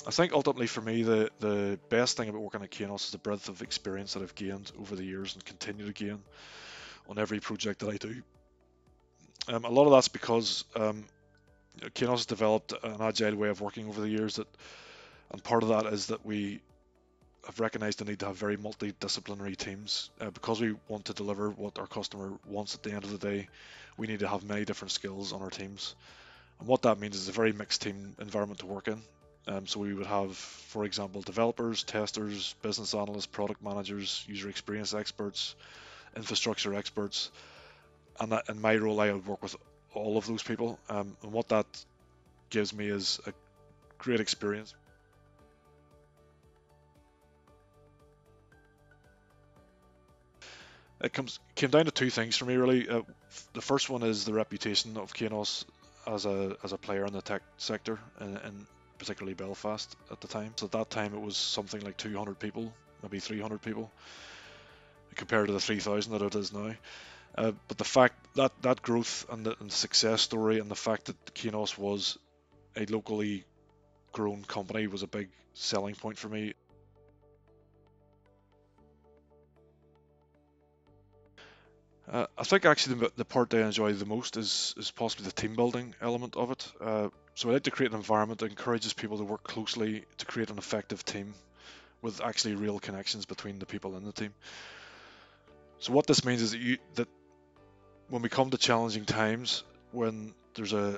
I think ultimately for me, the best thing about working at Kainos is the breadth of experience that I've gained over the years and continue to gain on every project that I do. A lot of that's because Kainos has developed an agile way of working over the years and part of that is that we have recognized the need to have very multidisciplinary teams. Because we want to deliver what our customer wants at the end of the day, we need to have many different skills on our teams. And what that means is a very mixed team environment to work in. So we would have, for example, developers, testers, business analysts, product managers, user experience experts, infrastructure experts, and that, in my role, I would work with all of those people. And what that gives me is a great experience. Came down to two things for me really. The first one is the reputation of Kainos as a player in the tech sector, and particularly Belfast at the time. So at that time, it was something like 200 people, maybe 300 people, compared to the 3,000 that it is now. But the fact that that growth and the success story, and the fact that Kainos was a locally grown company, was a big selling point for me. I think actually the part that I enjoy the most is possibly the team building element of it. So I like to create an environment that encourages people to work closely to create an effective team with actually real connections between the people in the team. So what this means is that when we come to challenging times, when there's a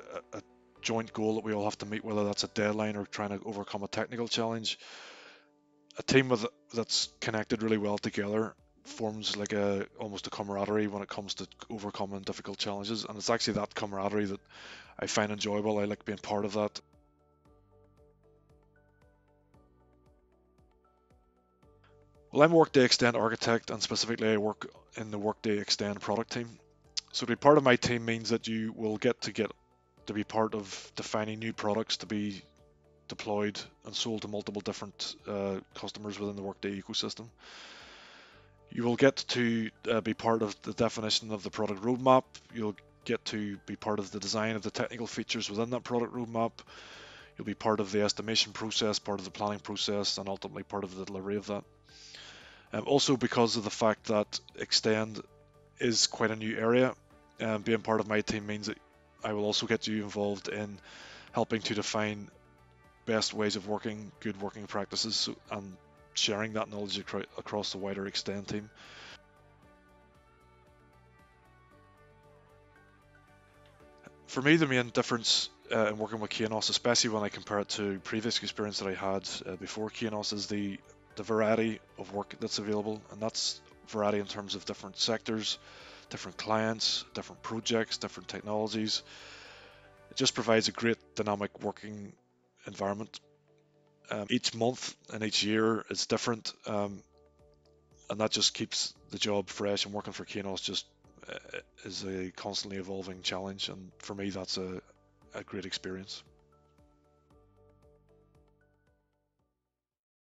joint goal that we all have to meet, whether that's a deadline or trying to overcome a technical challenge, a team that's connected really well together forms like a almost a camaraderie when it comes to overcoming difficult challenges, and it's actually that camaraderie that I find enjoyable. I like being part of that. Well, I'm a Workday Extend Architect, and specifically I work in the Workday Extend product team. So to be part of my team means that you will get to be part of defining new products to be deployed and sold to multiple different customers within the Workday ecosystem. You will get to be part of the definition of the product roadmap. You'll get to be part of the design of the technical features within that product roadmap. You'll be part of the estimation process, part of the planning process, and ultimately part of the delivery of that. Also, because of the fact that Extend is quite a new area, being part of my team means that I will also get you involved in helping to define best ways of working, good working practices, and sharing that knowledge across the wider Extend team. For me, the main difference in working with Kainos, especially when I compare it to previous experience that I had before Kainos, is the variety of work that's available, and that's variety in terms of different sectors, different clients, different projects, different technologies. It just provides a great dynamic working environment. Each month and each year is different, and that just keeps the job fresh. And working for Kainos just is a constantly evolving challenge, and for me, that's a great experience.